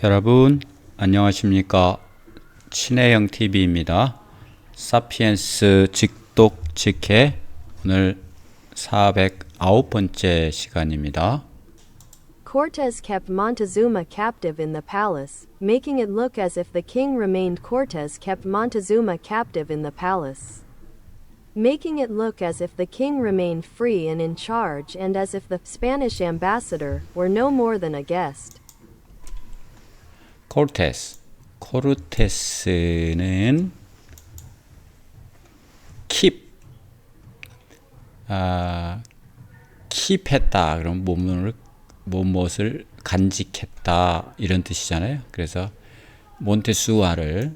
여러분 안녕하십니까. 친해영 TV입니다. 사피엔스 직독 직해 오늘 409번째 시간입니다. Cortes kept Montezuma captive in the palace, making it look as if the king remained. Cortes kept Montezuma captive in the palace, making it look as if the king remained free and in charge, and as if the Spanish ambassador were no more than a guest. 코르테스는 킵했다. 그럼 무엇을 간직했다 이런 뜻이잖아요. 그래서 몬테수아가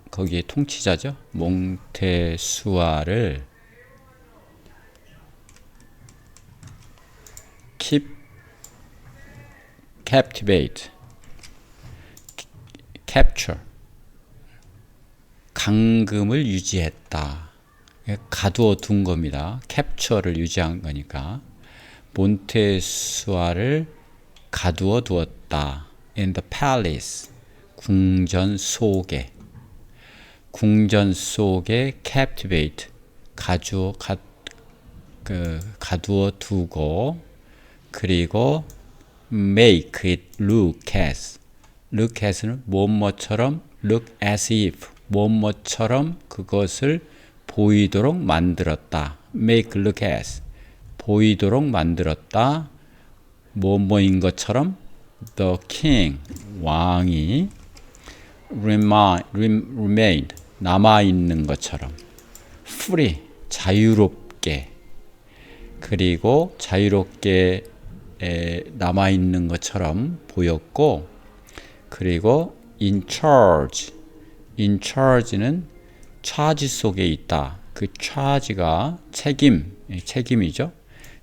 거기에 통치자죠. 몬테수아를 captivate, capture, 감금을 유지했다. 가두어 둔 겁니다. 캡처를 유지한 거니까. 몬테수아를 가두어 두었다. In the palace, 궁전 속에 captivate, 가두어 두고, 그리고 make it look as는 뭐뭐처럼, look as if, 뭐뭐처럼 그것을 보이도록 만들었다. make look as, 보이도록 만들었다. 뭐뭐인 것처럼 the king, 왕이 remained, 남아있는 것처럼 free, 자유롭게, 그리고 자유롭게 남아있는 것처럼 보였고, 그리고 in charge는 차지 속에 있다. 그 차지가 책임이죠.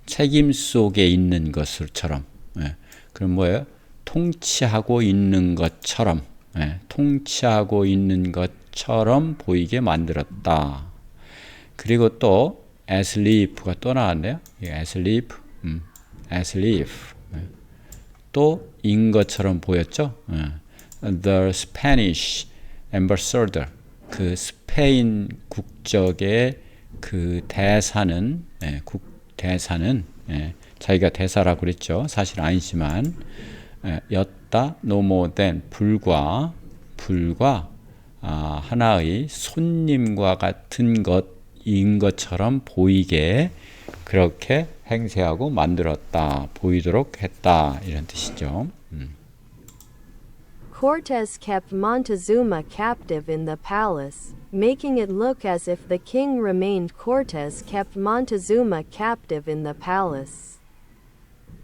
책임 속에 있는 것처럼. 그럼 뭐예요? 통치하고 있는 것처럼, 통치하고 있는 것처럼 보이게 만들었다. 그리고 또 asleep가 또 나왔네요. asleep, 또 인 것처럼 보였죠. The Spanish ambassador, 그 스페인 국적의 그 대사는, 자기가 대사라고 그랬죠. 사실 아니지만, 였다, no more than, 불과 하나의 손님과 같은 것인 것처럼 보이게 그렇게 행세하고 만들었다, 보이도록 했다, 이런 뜻이죠. Cortes kept Montezuma captive in the palace, making it look as if the king remained. Cortes kept Montezuma captive in the palace,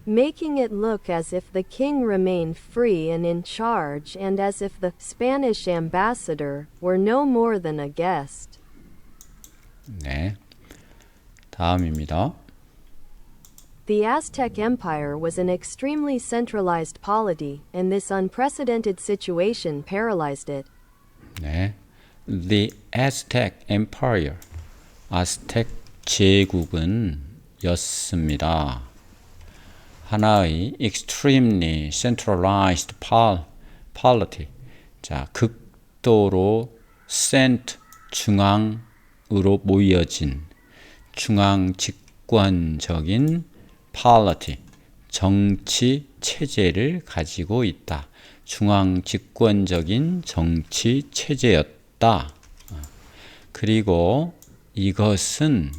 making it look as if the king remained free and in charge, and as if the Spanish ambassador were no more than a guest. 네, 다음입니다. The Aztec Empire was an extremely centralized polity, and this unprecedented situation paralyzed it. 네, The Aztec Empire, 아스텍 제국은 였습니다. 하나의 extremely centralized polity, 자, 극도로 중앙으로 모여진 중앙 집권적인 polity, 정치 체제를 가지고 있다. 중앙 집권적인 정치 체제였다. 그리고 이것은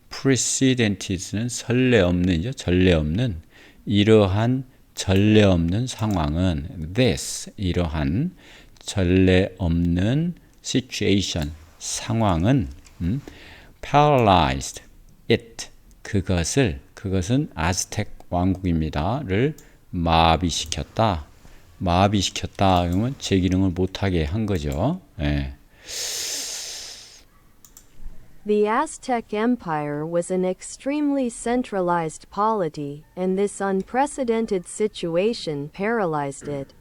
precedented는 전례 없는, 이러한 전례 없는 상황은 이러한 전례 없는 situation, 상황은 paralyzed it, 그것은 아즈텍 왕국입니다를 마비시켰다. 그러면 제 기능을 못하게 한 거죠. The Aztec Empire was an extremely centralized polity, and this unprecedented situation paralyzed it.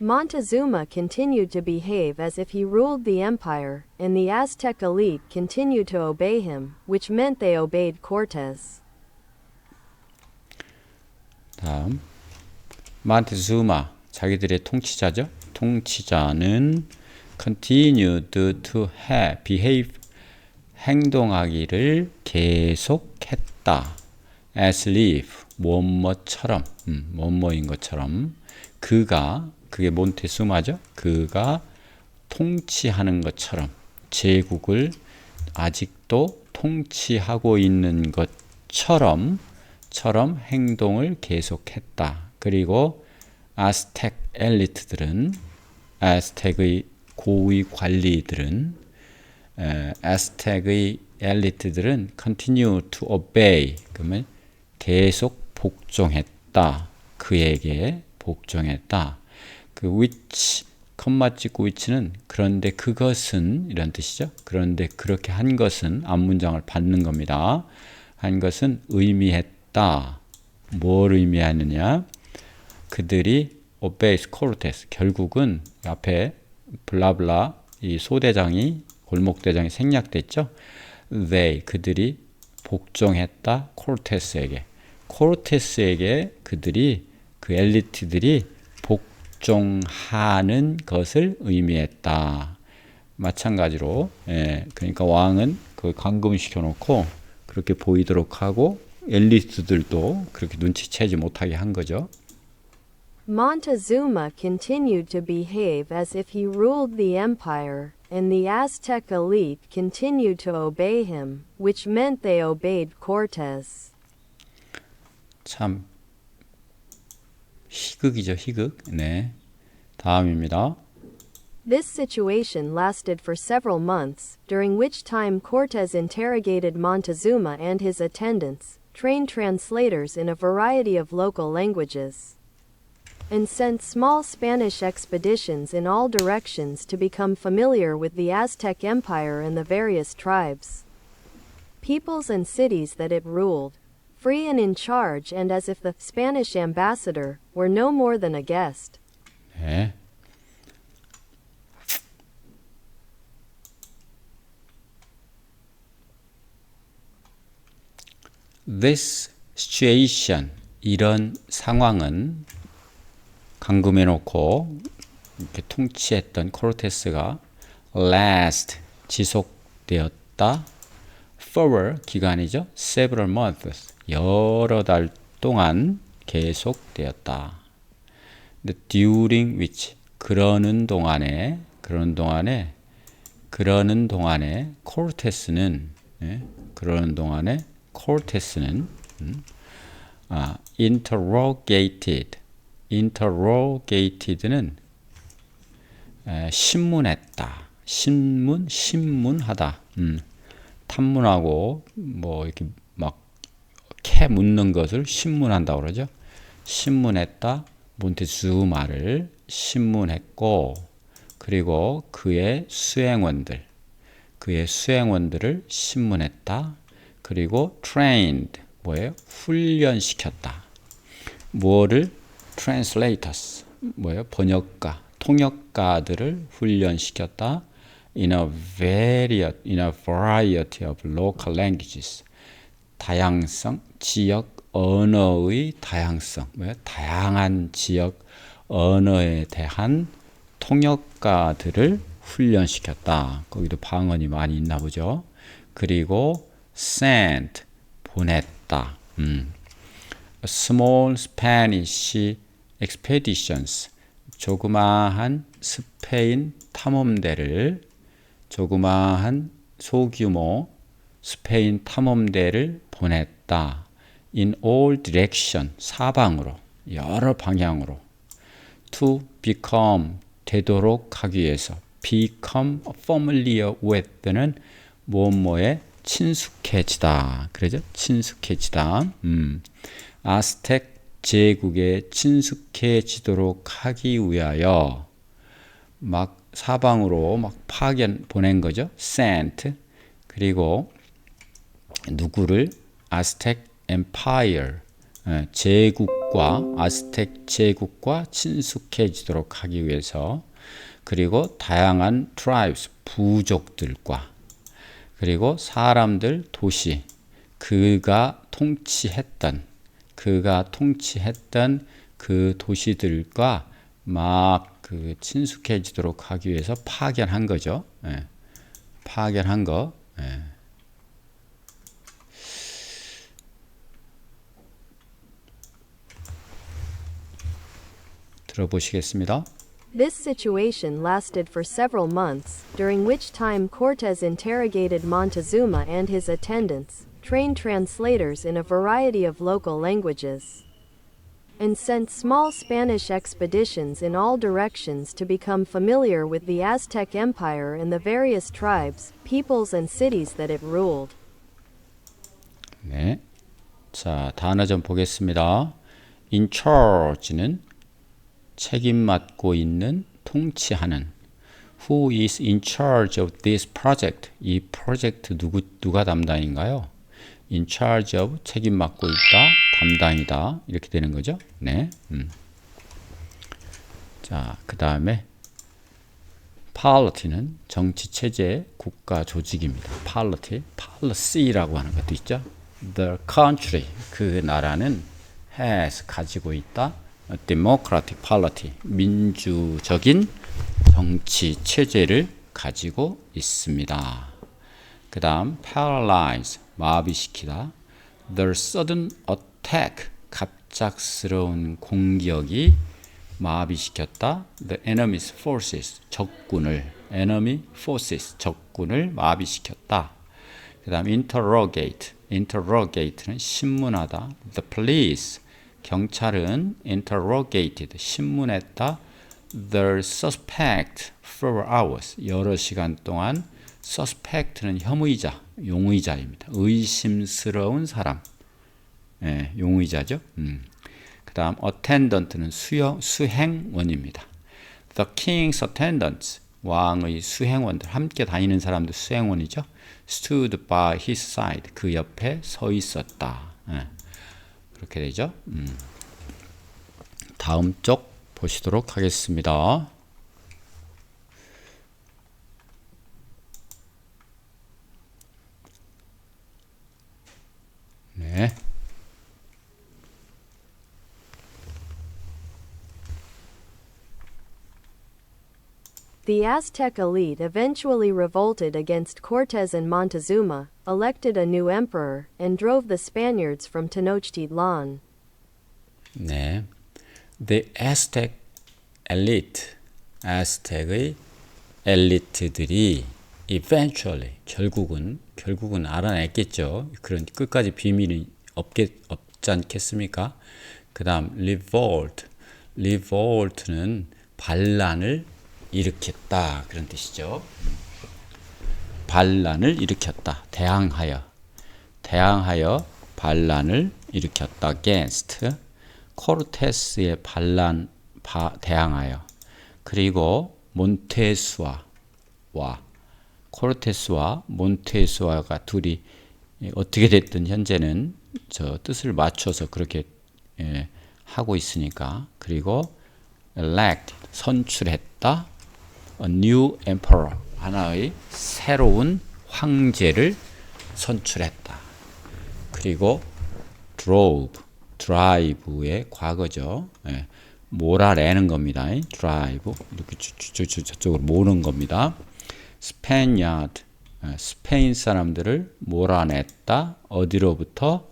Montezuma continued to behave as if he ruled the empire, and the Aztec elite continued to obey him, which meant they obeyed Cortes. 다음 몬테주마 자기들의 통치자죠. 통치자는 continued to behave 행동하기를 계속했다. as if 뭐뭐처럼 뭐뭐인 것처럼 그게 몬테수마죠. 그가 통치하는 것처럼 제국을 아직도 통치하고 있는 것처럼 행동을 계속했다. 그리고 아스텍 엘리트들은 아스텍의 고위 관리들은 아스텍의 엘리트들은 continue to obey 그러면 계속 복종했다. 그에게 복종했다. 그 which 컴마 찍고 which는 그런데 그것은 이런 뜻이죠. 그런데 그렇게 한 것은 앞문장을 받는 겁니다. 한 것은 의미했다. 뭘 의미하느냐? 그들이 obeys Cortes 결국은 앞에 블라블라 이 소대장이 골목대장이 생략됐죠. 그들이 복종했다. 코르테스에게 그들이 그 엘리트들이 복종하는 것을 의미했다. 마찬가지로 그러니까 왕은 그 감금시켜 놓고 그렇게 보이도록 하고 엘리트들도 그렇게 눈치채지 못하게 한 거죠. Montezuma continued to behave as if he ruled the empire, and the Aztec elite continued to obey him, which meant they obeyed Cortes. 참 희극이죠, 희극. 네. 다음입니다. This situation lasted for several months, during which time Cortes interrogated Montezuma and his attendants, trained translators in a variety of local languages, and sent small Spanish expeditions in all directions to become familiar with the Aztec Empire and the various tribes, peoples and cities that it ruled, free and in charge and as if the Spanish ambassador were no more than a guest. 네. This situation, 이런 상황은 감금해 놓고 이렇게 통치했던 코르테스가 last, 지속되었다. for, 기간이죠. several months, 여러 달 동안 계속되었다. during which, 그러는 동안에 코르테스는 interrogated는 신문했다. 신문하다. 탐문하고 뭐 이렇게 막 캐 묻는 것을 신문한다고 그러죠. 신문했다. 몬테주마를 신문했고 그리고 그의 수행원들을 신문했다. 그리고 trained 뭐예요? 훈련시켰다. 뭐를? translators 뭐예요? 번역가, 통역가들을 훈련시켰다. in a variety of local languages. 다양성, 지역 언어의 다양성, 뭐예요? 다양한 지역 언어에 대한 통역가들을 훈련시켰다. 거기도 방언이 많이 있나 보죠. 그리고 sent, 보냈다. Small Spanish expeditions, 조그마한 스페인 탐험대를, 조그마한 소규모 스페인 탐험대를 보냈다. In all direction, 사방으로, 여러 방향으로. To become, 되도록 하기 위해서. Become familiar with는 뭐뭐에 친숙해지다. 그러죠? 친숙해지다. 아스텍 제국에 친숙해지도록 하기 위하여 막 사방으로 막 파견 보낸 거죠. sent. 그리고 누구를? 아스텍 엠파이어, 제국과 아스텍 제국과 친숙해지도록 하기 위해서 그리고 다양한 tribes 부족들과 그리고 사람들 도시 그가 통치했던 그 도시들과 막 그 친숙해지도록 하기 위해서 파견한 거죠. 파견한 거. 들어보시겠습니다. This situation lasted for several months, during which time Cortes interrogated Montezuma and his attendants, trained translators in a variety of local languages, and sent small Spanish expeditions in all directions to become familiar with the Aztec Empire and the various tribes, peoples, and cities that it ruled. 네. 자, 단어 좀 보겠습니다. In charge는 책임 맡고 있는, 통치하는. Who is in charge of this project? 이 프로젝트 누가 담당인가요? In charge of 책임 맡고 있다, 담당이다 이렇게 되는 거죠. 네. 자, 그 다음에 polity는 정치 체제, 국가 조직입니다. policy라고 하는 것도 있죠. The country 그 나라는 has 가지고 있다. democratic polity 민주적인 정치 체제를 가지고 있습니다. 그 다음 paralyze 마비시키다. The sudden attack 갑작스러운 공격이 마비시켰다. The enemy's forces 적군을 enemy forces 적군을 마비시켰다. 그 다음 interrogate는 신문하다. The police 경찰은 interrogated 신문했다. The suspect for hours 여러 시간 동안 suspect는 혐의자, 용의자입니다. 의심스러운 사람, 용의자죠. 그 다음 attendant는 수행원입니다. The king's attendants 왕의 수행원들 함께 다니는 사람들 수행원이죠. Stood by his side 그 옆에 서 있었다. 그렇게 되죠. 다음 쪽 보시도록 하겠습니다. 네. The Aztec elite eventually revolted against Cortes and Montezuma, elected a new emperor, and drove the Spaniards from Tenochtitlan. 네. The Aztec elite, 아스텍의 엘리트들이 eventually 결국은 알아냈겠죠. 그런 끝까지 비밀이 없지 않겠습니까? 그 다음 revolt는 반란을 일으켰다 그런 뜻이죠. 반란을 일으켰다. 대항하여 반란을 일으켰다. against 코르테스의 대항하여 그리고 코르테스와 몬테수아가 둘이 어떻게 됐든 현재는 저 뜻을 맞춰서 그렇게 하고 있으니까 그리고 elect 선출했다. A new emperor 하나의 새로운 황제를 선출했다. 그리고 drive의 과거죠. 몰아내는 겁니다. drive 이렇게 저쪽으로 모는 겁니다. Spaniard 스페인 사람들을 몰아냈다. 어디로부터?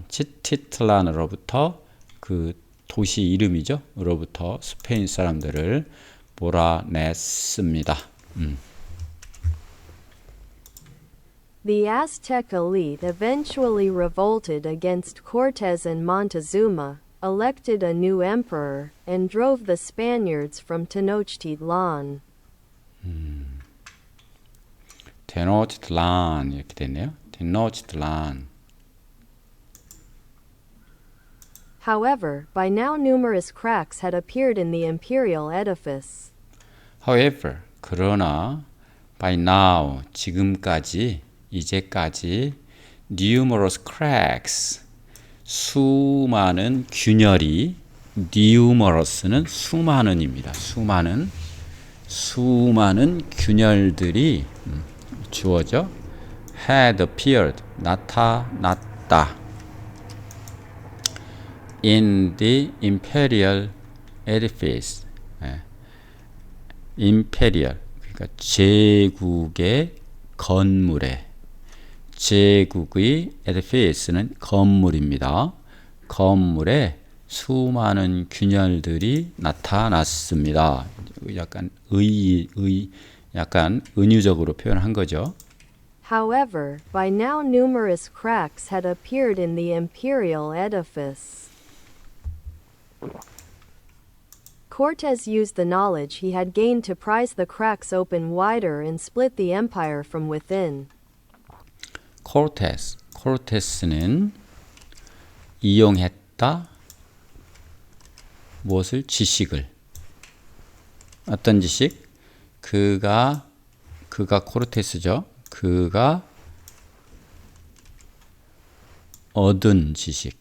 치티틀란으로부터 그 도시 이름이죠. 으로부터 스페인 사람들을 몰아냈습니다. The Aztec elite eventually revolted against Cortes and Montezuma, elected a new emperor, and drove the Spaniards from Tenochtitlan. 테노치틀란 이렇게 됐네요. 테노치틀란. However, by now numerous cracks had appeared in the imperial edifice. However, 그러나 by now 지금까지 이제까지 numerous cracks 수많은 균열이 numerous는 수많은입니다. 수많은 균열들이 주어져 had appeared 나타났다 in the imperial edifice imperial 그러니까 제국의 건물에 제국의 edifice는 건물입니다. 건물에 수많은 균열들이 나타났습니다. 약간 약간 은유적으로 표현한 거죠. However, by now numerous cracks had appeared in the imperial edifice. Cortes used the knowledge he had gained to prise the cracks open wider and split the empire from within. 코르테스는 이용했다 무엇을? 지식을. 어떤 지식? 그가 코르테스죠. 그가 얻은 지식.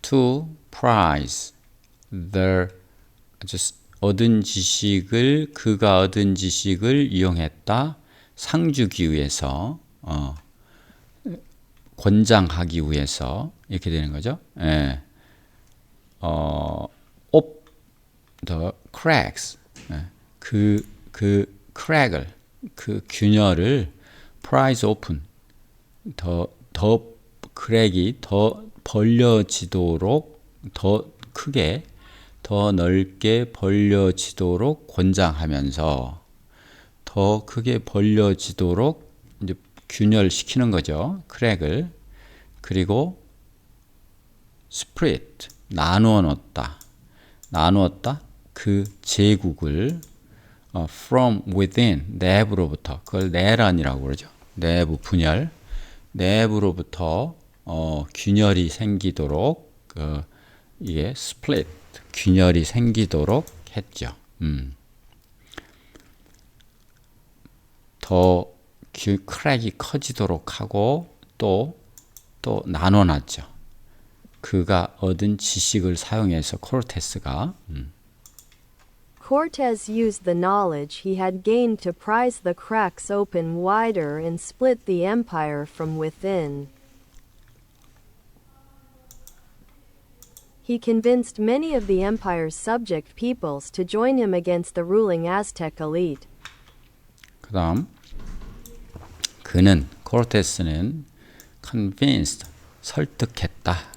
To prize 그가 얻은 지식을 이용했다. 상주기 위해서 권장하기 위해서 이렇게 되는 거죠. 예. the cracks 그 crack을 그 균열을 prise open 더 크랙이 더 벌려지도록 더 크게 더 넓게 벌려지도록 권장하면서 더 크게 벌려지도록 이제 균열시키는 거죠. 크랙을. 그리고 split 나누었다 그 제국을 from within 내부로부터 그걸 내란이라고 그러죠. 내부 분열 내부로부터 균열이 생기도록 이게 split 균열이 생기도록 했죠. 더 크랙이 커지도록 하고 또 나눠놨죠. 그가 얻은 지식을 사용해서 코르테스가 Cortes used the knowledge he had gained to prise the cracks open wider and split the empire from within. He convinced many of the empire's subject peoples to join him against the ruling Aztec elite. 그 다음 코르테스는 convinced 설득했다.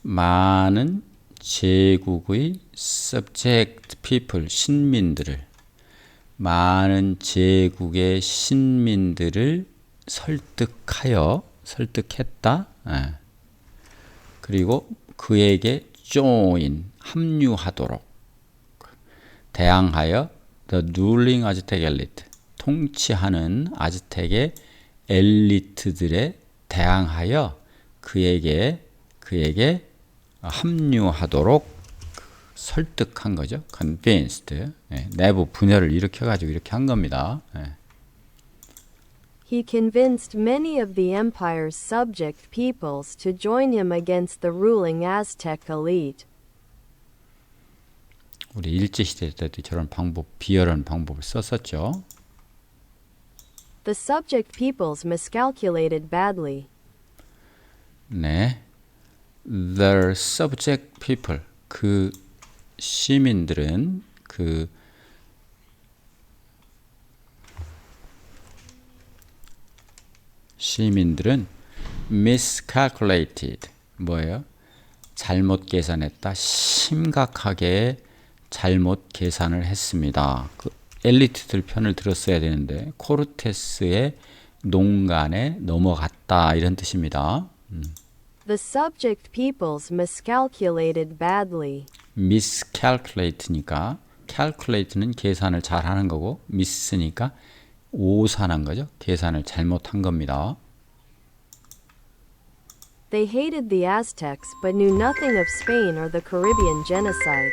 많은 제국의 subject people 많은 제국의 신민들을 설득했다. 그리고 그에게 join 합류하도록 대항하여 the ruling Aztec elite 통치하는 아즈텍의 엘리트들에 대항하여 그에게 합류하도록 설득한 거죠. convinced. 내부 분열을 일으켜가지고 이렇게 한 겁니다. He convinced many of the empire's subject peoples to join him against the ruling Aztec elite. 우리 일제시대 때도 저런 비열한 방법을 썼었죠. The subject peoples miscalculated badly. 네. The subject people, 그 시민들은 miscalculated, 뭐예요? 잘못 계산했다. 심각하게 잘못 계산을 했습니다. 그 엘리트들 편을 들었어야 되는데 코르테스의 농간에 넘어갔다 이런 뜻입니다. The subject peoples miscalculated badly. miscalculate니까 calculate는 계산을 잘하는 거고 miss니까 오산한 거죠. 계산을 잘못한 겁니다. They hated the Aztecs but knew nothing of Spain or the Caribbean genocide.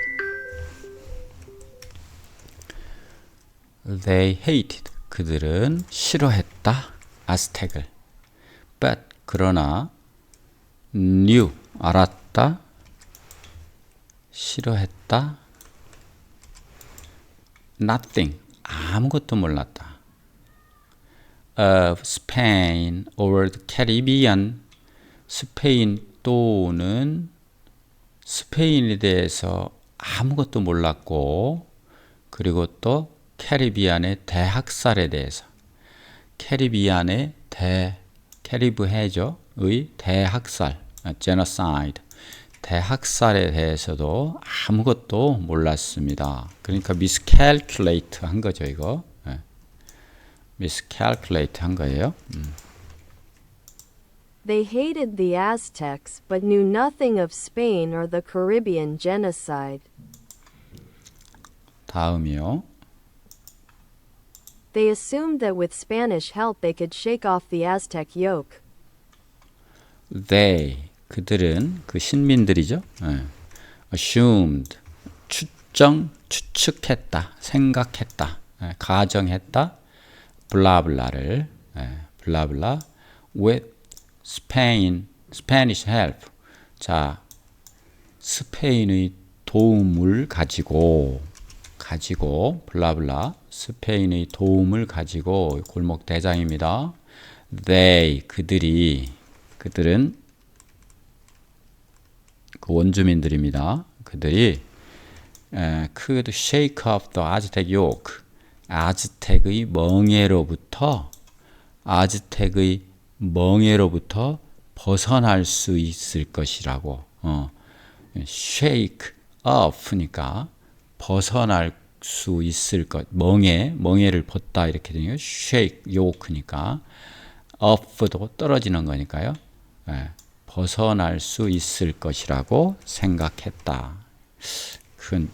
They hated 그들은 싫어했다. 아즈텍을. But 그러나 knew 알았다. 싫어했다. Nothing 아무것도 몰랐다. Of Spain or the Caribbean 스페인 또는 스페인에 대해서 아무것도 몰랐고 그리고 또 캐리비안의 대학살에 대해서 캐리비안의 캐리브해죠의 대학살 genocide 대학살에 대해서도 아무것도 몰랐습니다. 그러니까 miscalculate 한 거죠, 이거. miscalculate 한 거예요. They hated the Aztecs but knew nothing of Spain or the Caribbean genocide. 다음이요. They assumed that with Spanish help they could shake off the Aztec yoke. They 그들은 그 신민들이죠. assumed 추측했다, 생각했다, 가정했다. 블라블라를 블라블라 with Spanish help. 자, 스페인의 도움을 가지고 블라블라 스페인의 도움을 가지고 골목 대장입니다. 그들은 그 원주민들입니다. 그들이 could shake off the Aztec yoke. 아즈텍의 멍에로부터 벗어날 수 있을 것이라고. shake off니까 벗어날 수 있을 것. 멍에를 벗다 이렇게 되는 거예요. shake yoke니까 off도 떨어지는 거니까요. 벗어날 수 있을 것이라고 생각했다. 그건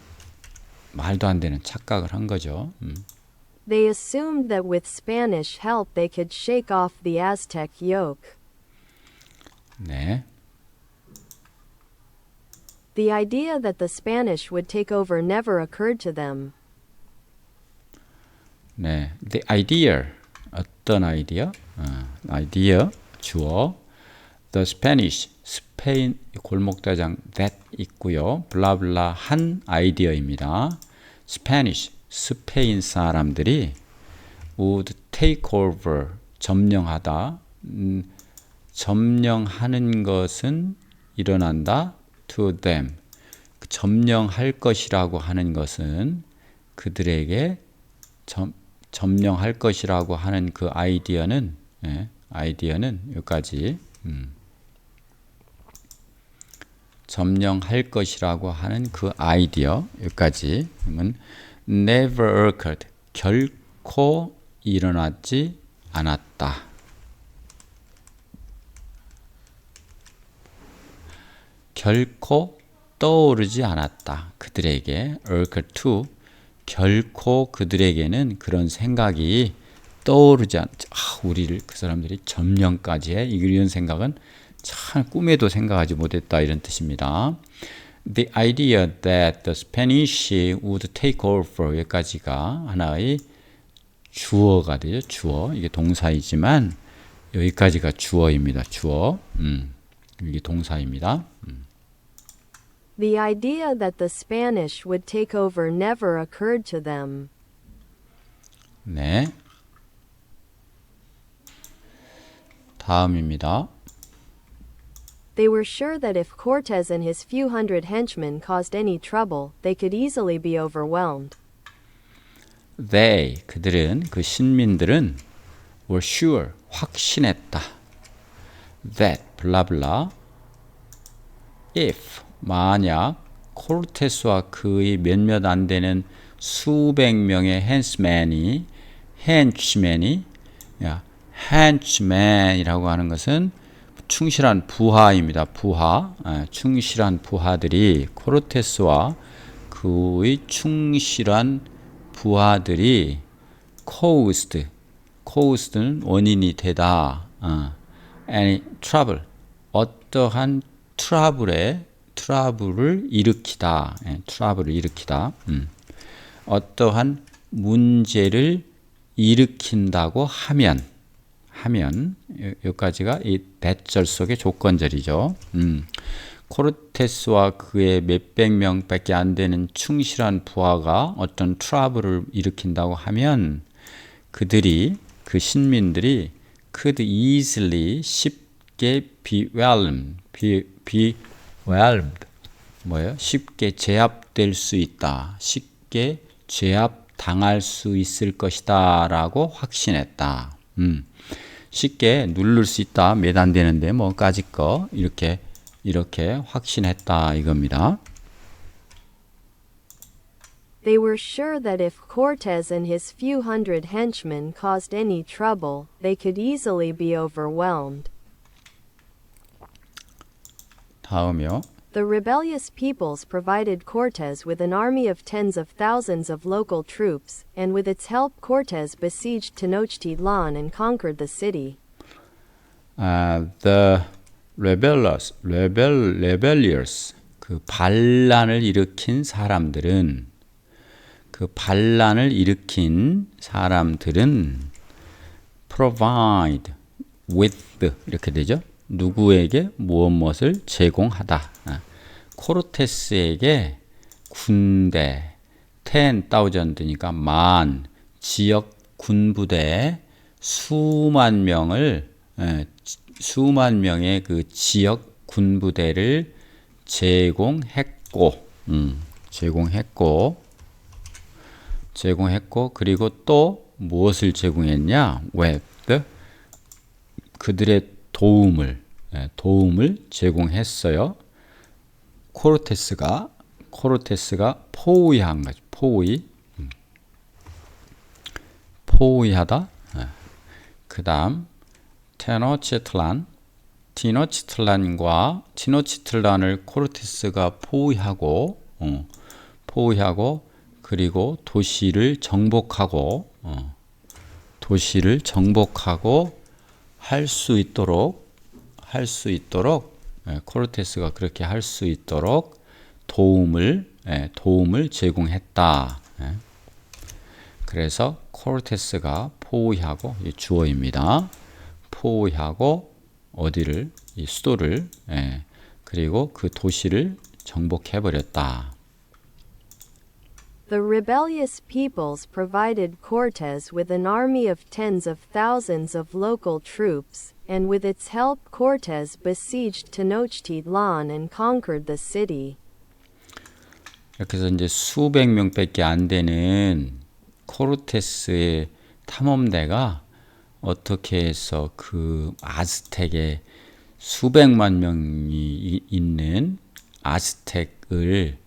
말도 안 되는 착각을 한 거죠. They assumed that with Spanish help they could shake off the Aztec yoke. 네. The idea that the Spanish would take over never occurred to them. 네. The idea. 어떤 아이디어? idea. 주어. The Spanish. 스페인 골목대장 that 있고요. 블라블라 한 아이디어입니다. Spanish. 스페인 사람들이 would take over. 점령하다. 점령하는 것은 일어난다. to them. 점령할 것이라고 하는 것은 그들에게 점령할 것이라고 하는 그 아이디어는 여기까지 점령할 것이라고 하는 그 아이디어 여기까지는 never occurred 결코 일어나지 않았다. 결코 떠오르지 않았다. 그들에게 occurred to 결코 그들에게는 그런 생각이 떠오르지 않았다. 우리를 그 사람들이 점령까지 해? 이런 생각은 참 꿈에도 생각하지 못했다 이런 뜻입니다. The idea that the Spanish would take over 여기까지가 하나의 주어가 되죠. 주어. 이게 동사이지만 여기까지가 주어입니다. 주어. 이게 동사입니다. The idea that the Spanish would take over never occurred to them. 네. 다음입니다. They were sure that if Cortes and his few hundred henchmen caused any trouble, they could easily be overwhelmed. 그들은 그 신민들은 were sure 확신했다. That 블라블라 if 만약 코르테스와 그의 몇몇 안 되는 수백 명의 henchman이라고 하는 것은 충실한 부하입니다. 충실한 부하들이 코르테스와 그의 충실한 부하들이 caused는 원인이 되다. any trouble 어떠한 트러블을 일으키다. 어떠한 문제를 일으킨다고 하면 여기까지가 이 대절 속의 조건절이죠. 코르테스와 그의 몇백 명밖에 안 되는 충실한 부하가 어떤 트러블을 일으킨다고 하면 그들이 그 신민들이 could easily 쉽게 be whelmed 뭐예요? 쉽게 제압될 수 있다. 쉽게 제압당할 수 있을 것이다 라고 확신했다. 쉽게 누를 수 있다. 몇 안 되는데 뭐까짓 거 이렇게 확신했다 이겁니다. They were sure that if Cortez and his few hundred henchmen caused any trouble, they could easily be overwhelmed. 다음이요. The rebellious peoples provided Cortez with an army of tens of thousands of local troops, and with its help Cortez besieged Tenochtitlan and conquered the city. The rebellious 그 반란을 일으킨 사람들은 provide with 이렇게 되죠. 누구에게 무엇을 제공하다. 코르테스에게 군대 10,000니까 만 지역 군부대 수만 명의 그 지역 군부대를 제공했고 그리고 또 무엇을 제공했냐? with 그들의 도움을 제공했어요. 코르테스가 포위한 거죠. 포위하다. 그다음 티노치틀란을 코르테스가 포위하고 그리고 도시를 정복하고 할 수 있도록 코르테스가 그렇게 할 수 있도록 도움을 제공했다. 그래서 코르테스가 포위하고 주어입니다. 포위하고 어디를 이 수도를 그리고 그 도시를 정복해 버렸다. The rebellious peoples provided Cortez with an army of tens of thousands of local troops, and with its help Cortez besieged Tenochtitlan and conquered the city. 이렇게 해서 이제 수백 명밖에 안 되는 코르테스의 탐험대가 어떻게 해서 그 아즈텍의 수백만 명이 있는 아즈텍을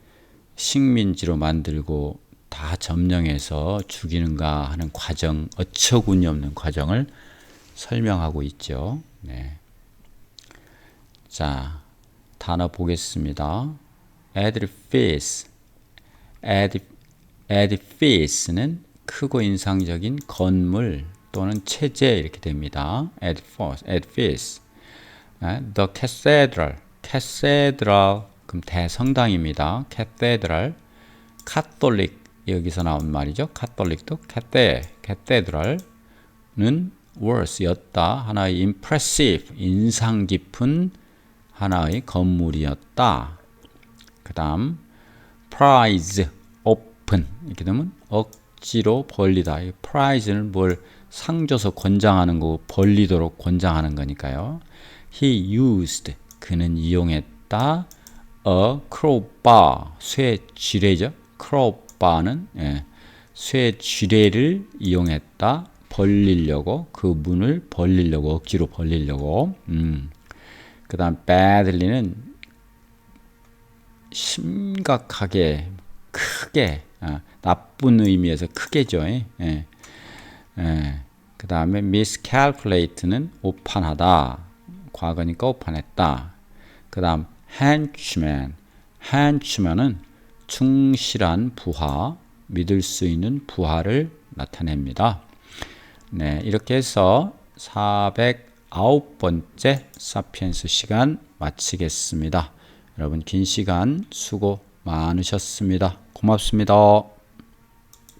식민지로 만들고 다 점령해서 죽이는가 하는 과정, 어처구니 없는 과정을 설명하고 있죠. 네. 자, 단어 보겠습니다. edifice는 크고 인상적인 건물 또는 체제 이렇게 됩니다. edifice. The cathedral 그럼 대성당입니다. cathedral, catholic 여기서 나온 말이죠. catholic도 cathedral는 was였다. 하나의 impressive, 인상 깊은 하나의 건물이었다. 그 다음 prize, open 이렇게 되면 억지로 벌리다. prize는 뭘 상 줘서 권장하는 거고 벌리도록 권장하는 거니까요. He used, 그는 이용했다. A crowbar, 쇠쥐레죠. crowbar는 쇠쥐레를 이용했다. 벌리려고, 그 문을 벌리려고, 억지로 벌리려고. 그 다음 badly는 심각하게, 크게, 나쁜 의미에서 크게죠. 그 다음에 miscalculate는 오판하다. 과거니까 오판했다. 그 다음 henchman은 충실한 부하, 믿을 수 있는 부하를 나타냅니다. 네, 이렇게 해서 409번째 사피엔스 시간 마치겠습니다. 여러분 긴 시간 수고 많으셨습니다. 고맙습니다.